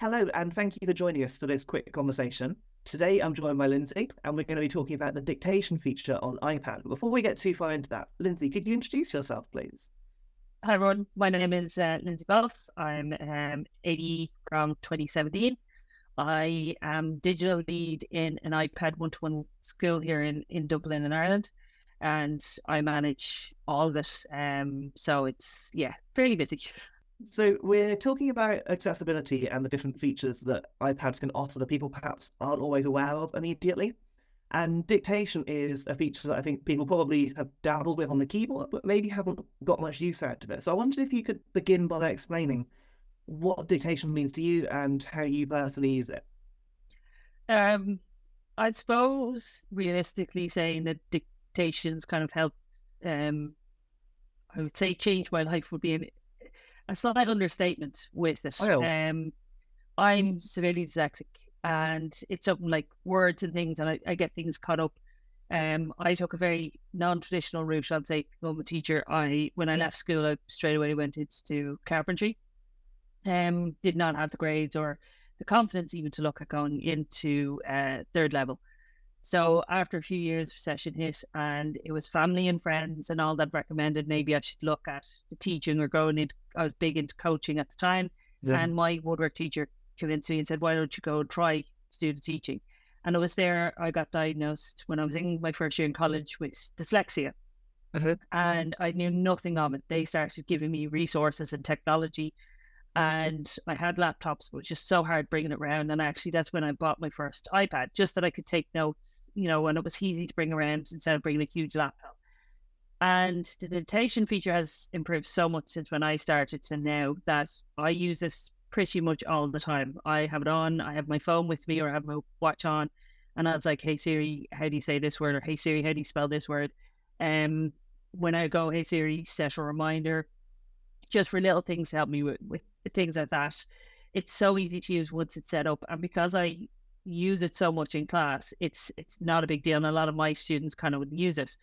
Hello, and thank you for joining us for this quick conversation. Today, I'm joined by Lyndsey, and we're going to be talking about the dictation feature on iPad. But before we get too far into that, Lyndsey, could you introduce yourself, please? Hi everyone, my name is Lyndsey Balfe. I'm 80 from 2017. I am digital lead in an iPad one-to-one school here in Dublin in Ireland, and I manage all of it. So it's fairly busy. So we're talking about accessibility and the different features that iPads can offer that people perhaps aren't always aware of immediately. And dictation is a feature that I think people probably have dabbled with on the keyboard, but maybe haven't got much use out of it. So I wondered if you could begin by explaining what dictation means to you and how you personally use it. I suppose realistically saying that dictations kind of helped, I would say change my life would be a slight understatement with it. Oh, I'm severely dyslexic, and it's something like words and things, and I get things caught up. I took a very non-traditional route, I'd say, to become a teacher. When I left school, I straight away went into carpentry. Did not have the grades or the confidence even to look at going into third level. So after a few years, recession hit, and it was family and friends and all that recommended maybe I should look at the teaching or going into. I was big into coaching at the time, and my woodwork teacher convinced me and said, "Why don't you go and try to do the teaching?" And it was there I got diagnosed when I was in my first year in college with dyslexia, and I knew nothing of it. They started giving me resources and technology. And I had laptops, but it was just so hard bringing it around. And actually, that's when I bought my first iPad, just that I could take notes, when it was easy to bring around instead of bringing a huge laptop. And the dictation feature has improved so much since when I started to now that I use this pretty much all the time. I have it on, I have my phone with me, or I have my watch on, and I was like, "Hey Siri, how do you say this word?" Or "Hey Siri, how do you spell this word?" When I go, "Hey Siri, set a reminder," just for little things to help me with things like that. It's so easy to use once it's set up, and because I use it so much in class, it's not a big deal, and a lot of my students kind of wouldn't use it.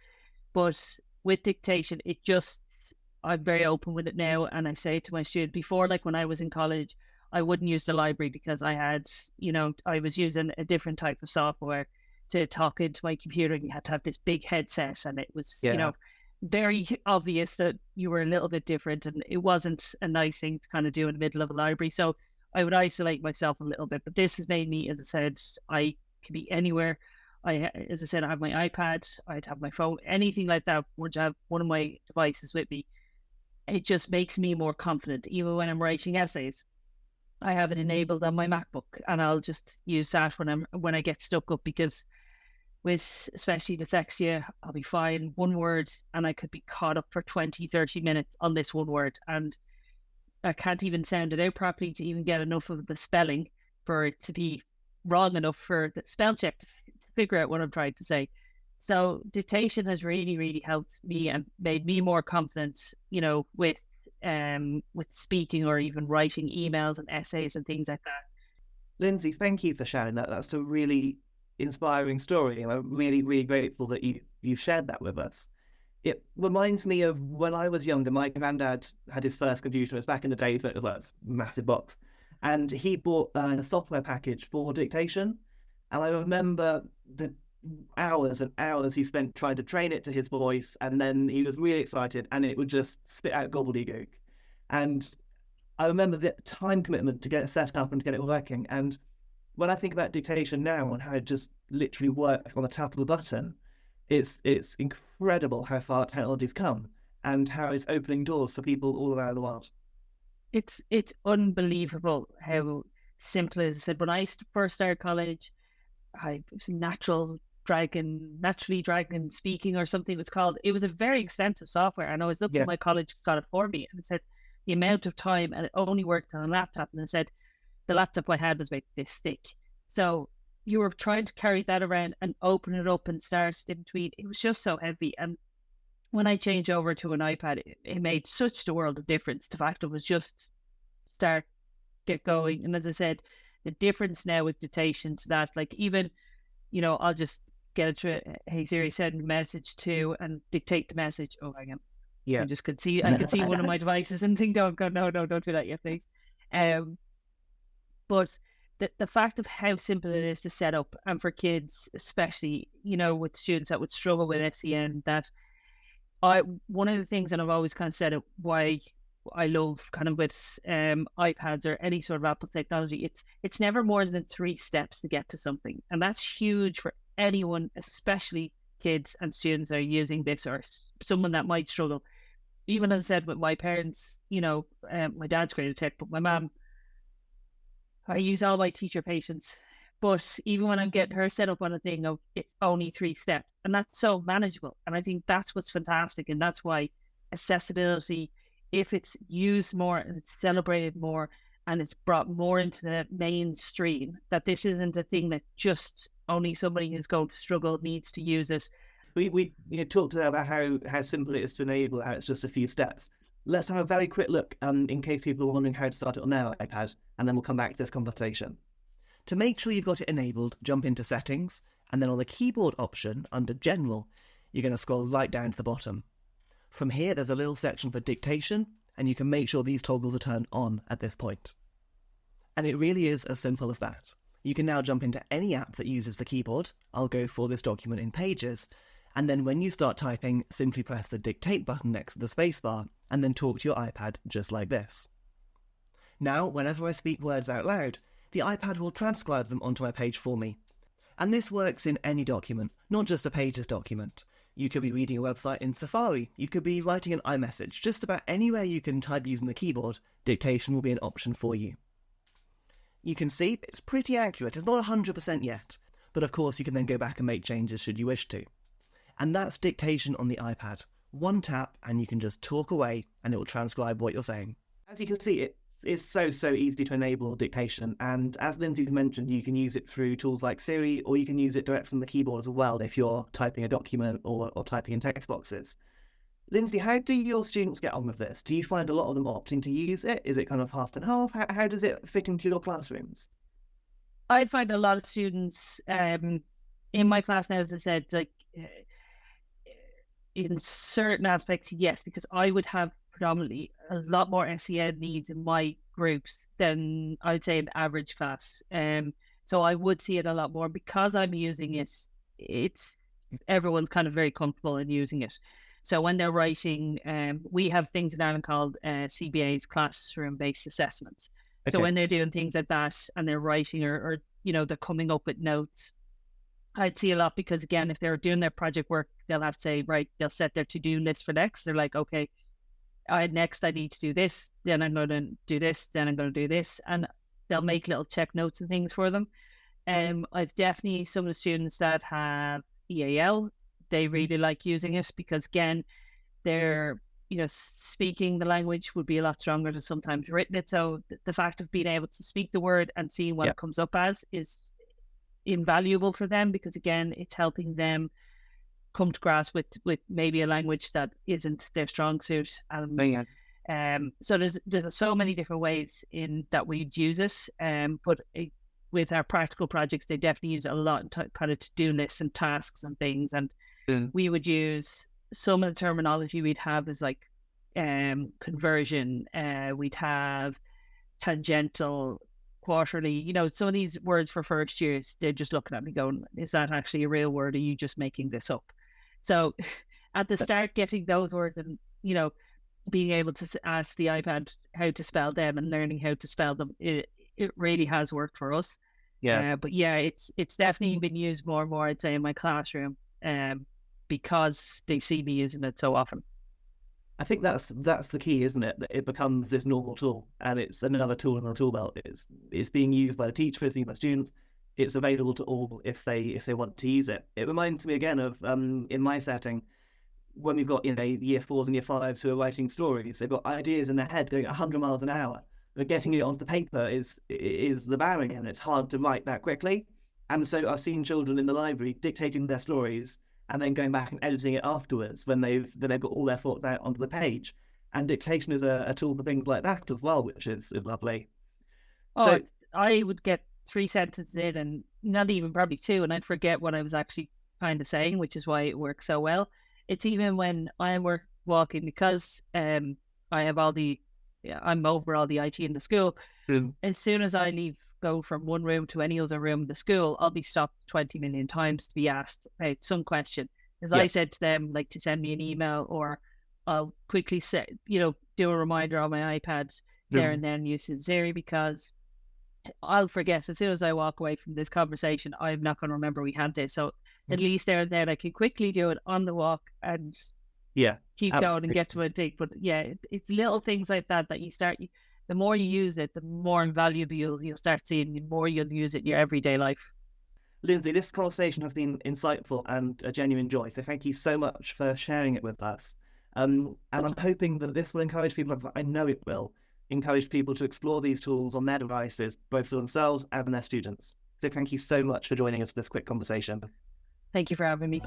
But with dictation, I'm very open with it now, and I say to my students before, like when I was in college, I wouldn't use the library because I had, I was using a different type of software to talk into my computer, and you had to have this big headset, and it was, very obvious that you were a little bit different, and it wasn't a nice thing to kind of do in the middle of a library. So I would isolate myself a little bit, but this has made me, as I said, I can be anywhere. As I said, I have my iPad, I'd have my phone, anything like that, would have one of my devices with me. It just makes me more confident, even when I'm writing essays. I have it enabled on my MacBook, and I'll just use that when I get stuck up, because with especially dyslexia, I'll be fine one word and I could be caught up for 20, 30 minutes on this one word, and I can't even sound it out properly to even get enough of the spelling for it to be wrong enough for the spell check to figure out what I'm trying to say. So dictation has really, really helped me and made me more confident, with speaking or even writing emails and essays and things like that. Lyndsey, thank you for sharing that. That's a really inspiring story, and I'm really, really grateful that you've shared that with us. It reminds me of when I was younger. My granddad had his first computer. It was back in the days, so it was like a massive box, and he bought a software package for dictation, and I remember the hours and hours he spent trying to train it to his voice, and then he was really excited and it would just spit out gobbledygook. And I remember the time commitment to get it set up and to get it working. And when I think about dictation now and how it just literally works on the tap of a button, it's incredible how far technology's come and how it's opening doors for people all around the world. It's unbelievable how simple it is. When I first started college, I was naturally dragon speaking or something it was called. It was a very expensive software, and I was looking at my college got it for me, and it said the amount of time, and it only worked on a laptop, and it said the laptop I had was about this thick. So you were trying to carry that around and open it up and start in between. It was just so heavy. And when I changed over to an iPad, it made such the world of difference. The fact it was just get going. And as I said, the difference now with dictation to that, like even, I'll just get it to "Hey Siri, send a message to," and dictate the message. Oh, hang on. I could see one of my devices and think, "Don't go, no, don't do that yet, please." But the fact of how simple it is to set up, and for kids, especially, with students that would struggle with SEN, that one of the things, and I've always kind of said it, why I love kind of with iPads or any sort of Apple technology, it's never more than 3 steps to get to something. And that's huge for anyone, especially kids and students that are using this, or someone that might struggle. Even as I said with my parents, my dad's great at tech, but my mom, I use all my teacher patience. But even when I'm getting her set up on a thing of it's only 3 steps, and that's so manageable. And I think that's what's fantastic. And that's why accessibility, if it's used more and it's celebrated more and it's brought more into the mainstream, that this isn't a thing that just only somebody who's going to struggle needs to use it. We talked about how simple it is to enable, how it's just a few steps. Let's have a very quick look in case people are wondering how to start it on their iPad, and then we'll come back to this conversation. To make sure you've got it enabled, jump into Settings, and then on the keyboard option under General, you're going to scroll right down to the bottom. From here, there's a little section for Dictation, and you can make sure these toggles are turned on at this point. And it really is as simple as that. You can now jump into any app that uses the keyboard. I'll go for this document in Pages, and then when you start typing, simply press the Dictate button next to the spacebar, and then talk to your iPad just like this. Now, whenever I speak words out loud, the iPad will transcribe them onto my page for me. And this works in any document, not just a Pages document. You could be reading a website in Safari, you could be writing an iMessage, just about anywhere you can type using the keyboard, Dictation will be an option for you. You can see it's pretty accurate, it's not 100% yet, but of course you can then go back and make changes should you wish to. And that's Dictation on the iPad. One tap and you can just talk away and it will transcribe what you're saying. As you can see, it's so easy to enable Dictation, and as Lyndsey's mentioned, you can use it through tools like Siri, or you can use it direct from the keyboard as well if you're typing a document or typing in text boxes. Lyndsey, how do your students get on with this? Do you find a lot of them opting to use it? Is it kind of half and half? How does it fit into your classrooms? I'd find a lot of students in my class now, as I said, like in certain aspects, yes, because I would have predominantly a lot more SEN needs in my groups than I would say in the average class. So I would see it a lot more because I'm using it. It's everyone's kind of very comfortable in using it. So when they're writing, we have things in Ireland called CBAs, classroom-based assessments. Okay. So when they're doing things like that and they're writing or they're coming up with notes, I'd see a lot because, again, if they're doing their project work, they'll have to say, right, they'll set their to-do list for next. They're like, okay, next I need to do this, then I'm going to do this, then I'm going to do this. And they'll make little check notes and things for them. I've definitely some of the students that have EAL, they really like using it because, again, they're, speaking the language would be a lot stronger than sometimes written it. So the fact of being able to speak the word and seeing what it comes up as is invaluable for them because, again, it's helping them come to grasp with maybe a language that isn't their strong suit. And so there's so many different ways in that we'd use it. But with our practical projects, they definitely use it a lot in kind of to-do lists and tasks and things. And we would use some of the terminology we'd have is like conversion. We'd have tangential, quarterly, some of these words for first years, they're just looking at me going, is that actually a real word? Or are you just making this up? So at the start, getting those words and, being able to ask the iPad how to spell them and learning how to spell them, it really has worked for us. Yeah. But yeah, it's definitely been used more and more, I'd say, in my classroom because they see me using it so often. I think that's the key, isn't it? That it becomes this normal tool, and it's another tool in the tool belt. It's being used by the teacher, it's being used by students. It's available to all if they want to use it. It reminds me again of in my setting when we've got year 4s and year 5s who are writing stories. They've got ideas in their head going 100 miles an hour, but getting it onto the paper is the barrier, and it's hard to write that quickly. And so I've seen children in the library dictating their stories and then going back and editing it afterwards when they've got all their thoughts out onto the page. And Dictation is a tool for things like that as well, which is lovely. So I would get 3 sentences in and not even probably 2, and I'd forget what I was actually kind of saying, which is why it works so well. It's even when I'm walking because I'm over all the IT in the school. As soon as I leave go from one room to any other room in the school, I'll be stopped 20 million times to be asked about some question. If I said to them, like, to send me an email, or I'll quickly say, do a reminder on my iPad there and then, use Siri, because I'll forget as soon as I walk away from this conversation. I'm not going to remember we had this. So at least there and then I can quickly do it on the walk and keep going and get to a thing. But it's little things like that you start. The more you use it, the more invaluable you'll start seeing. The more you'll use it in your everyday life. Lyndsey, this conversation has been insightful and a genuine joy. So thank you so much for sharing it with us. And I'm hoping that this will encourage people, I know it will, encourage people to explore these tools on their devices, both for themselves and their students. So thank you so much for joining us for this quick conversation. Thank you for having me.